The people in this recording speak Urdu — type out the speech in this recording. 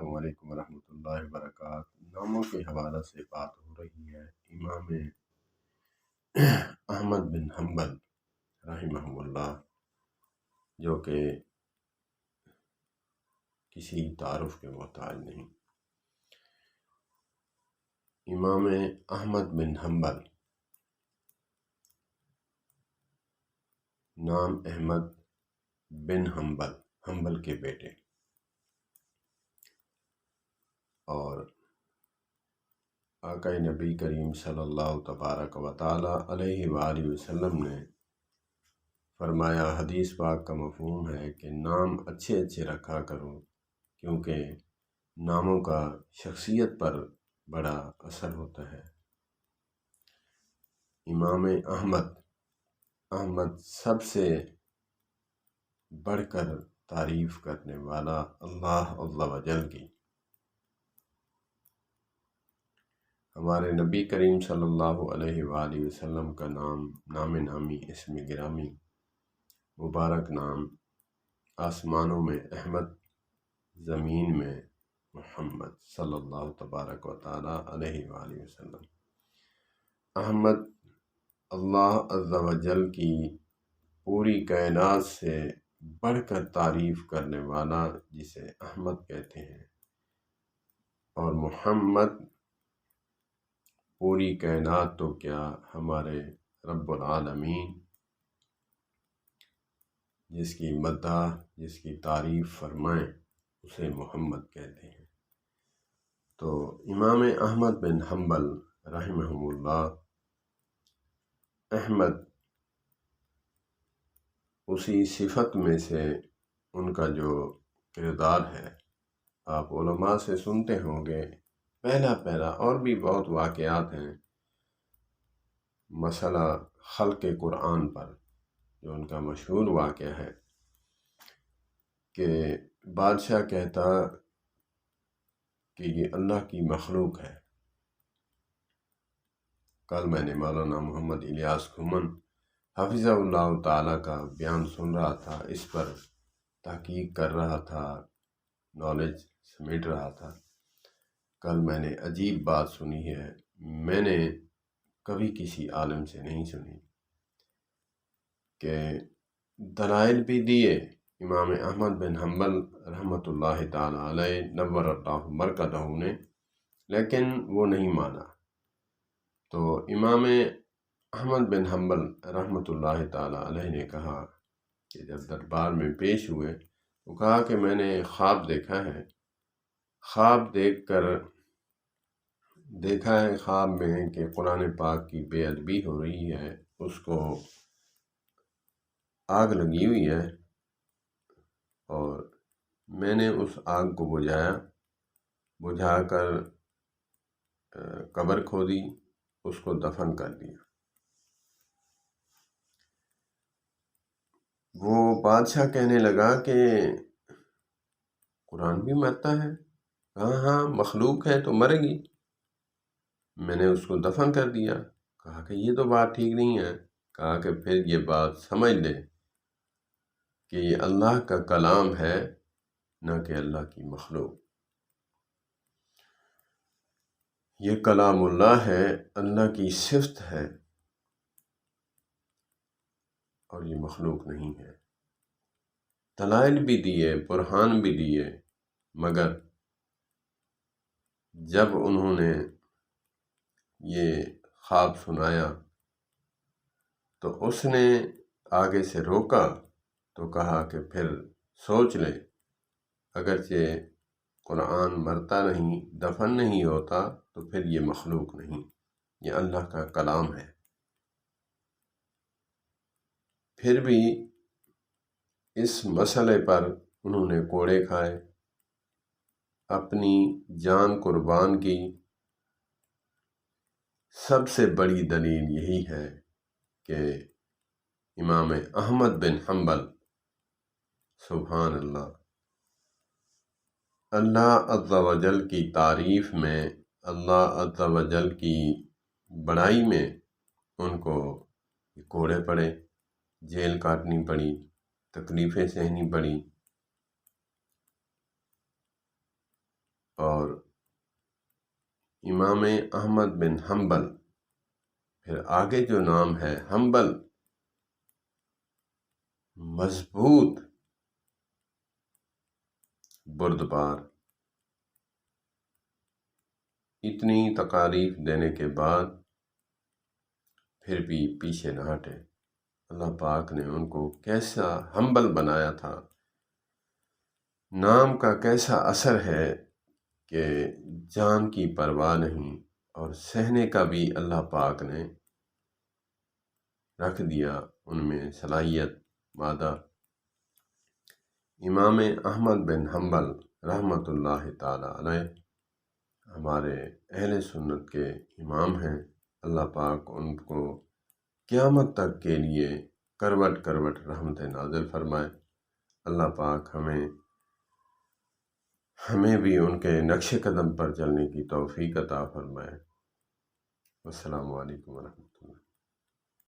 السلام علیکم ورحمۃ اللہ وبرکاتہ۔ ناموں کے حوالے سے بات ہو رہی ہے امام احمد بن حنبل رحمہ اللہ، جو کہ کسی تعارف کے محتاج نہیں۔ امام احمد بن حنبل، نام احمد بن حنبل، حنبل کے بیٹے، اور آقا نبی کریم صلی اللہ تبارک و تعالی علیہ وآلہ وسلم نے فرمایا، حدیث پاک کا مفہوم ہے کہ نام اچھے اچھے رکھا کرو، کیونکہ ناموں کا شخصیت پر بڑا اثر ہوتا ہے۔ امام احمد سب سے بڑھ کر تعریف کرنے والا اللہ عز و جل کی، ہمارے نبی کریم صلی اللہ علیہ وآلہ وسلم کا نام نامی، اسم گرامی، مبارک نام، آسمانوں میں احمد، زمین میں محمد صلی اللہ تبارک و تعالی علیہ وآلہ وسلم۔ احمد اللہ عز و جل کی پوری کائنات سے بڑھ کر تعریف کرنے والا، جسے احمد کہتے ہیں، اور محمد پوری کائنات تو کیا، ہمارے رب العالمین جس کی مدح، جس کی تعریف فرمائیں، اسے محمد کہتے ہیں۔ تو امام احمد بن حنبل رحمہ اللہ، احمد اسی صفت میں سے ان کا جو کردار ہے، آپ علماء سے سنتے ہوں گے، پہلا اور بھی بہت واقعات ہیں، مسئلہ خلق قرآن پر، جو ان کا مشہور واقعہ ہے کہ بادشاہ کہتا کہ یہ اللہ کی مخلوق ہے۔ کل میں نے مولانا محمد الیاس کھمن حفظہ اللہ تعالیٰ کا بیان سن رہا تھا، اس پر تحقیق کر رہا تھا، نالج سمیٹ رہا تھا۔ کل میں نے عجیب بات سنی ہے، میں نے کبھی کسی عالم سے نہیں سنی، کہ دلائل بھی دیے امام احمد بن حنبل رحمۃ اللہ تعالی علیہ نور اللہ مرکزہ نے، لیکن وہ نہیں مانا۔ تو امام احمد بن حنبل رحمۃ اللہ تعالی علیہ نے کہا کہ جب دربار میں پیش ہوئے، وہ کہا کہ میں نے خواب دیکھا ہے، خواب دیکھا ہے خواب میں کہ قرآن پاک کی بے ادبی ہو رہی ہے، اس کو آگ لگی ہوئی ہے، اور میں نے اس آگ کو بجھا کر قبر کھودی، اس کو دفن کر دیا۔ وہ بادشاہ کہنے لگا کہ قرآن بھی مرتا ہے؟ ہاں مخلوق ہے تو مرے گی، میں نے اس کو دفن کر دیا۔ کہا کہ یہ تو بات ٹھیک نہیں ہے۔ کہا کہ پھر یہ بات سمجھ لے کہ یہ اللہ کا کلام ہے، نہ کہ اللہ کی مخلوق۔ یہ کلام اللہ ہے، اللہ کی صفت ہے، اور یہ مخلوق نہیں ہے۔ دلائل بھی دیے، برہان بھی دیے، مگر جب انہوں نے یہ خواب سنایا تو اس نے آگے سے روکا، تو کہا کہ پھر سوچ لے، اگرچہ قرآن مرتا نہیں، دفن نہیں ہوتا، تو پھر یہ مخلوق نہیں، یہ اللہ کا کلام ہے۔ پھر بھی اس مسئلے پر انہوں نے کوڑے کھائے، اپنی جان قربان کی۔ سب سے بڑی دلیل یہی ہے کہ امام احمد بن حنبل، سبحان اللہ، اللہ عز و جل کی تعریف میں، اللہ عز و جل کی بڑائی میں ان کو کوڑے پڑے، جیل کاٹنی پڑی، تکلیفیں سہنی پڑی۔ اور امام احمد بن حنبل، پھر آگے جو نام ہے حنبل، مضبوط بردبار، اتنی تکالیف دینے کے بعد پھر بھی پیچھے نہ ہٹے۔ اللہ پاک نے ان کو کیسا حنبل بنایا تھا، نام کا کیسا اثر ہے کہ جان کی پرواہ نہیں، اور سہنے کا بھی اللہ پاک نے رکھ دیا ان میں صلاحیت مادہ۔ امام احمد بن حنبل رحمۃ اللہ تعالی علیہ ہمارے اہل سنت کے امام ہیں۔ اللہ پاک ان کو قیامت تک کے لیے کروٹ کروٹ رحمت نازل فرمائے۔ اللہ پاک ہمیں بھی ان کے نقش قدم پر چلنے کی توفیق عطا فرمائے۔ السلام علیکم ورحمۃ اللہ۔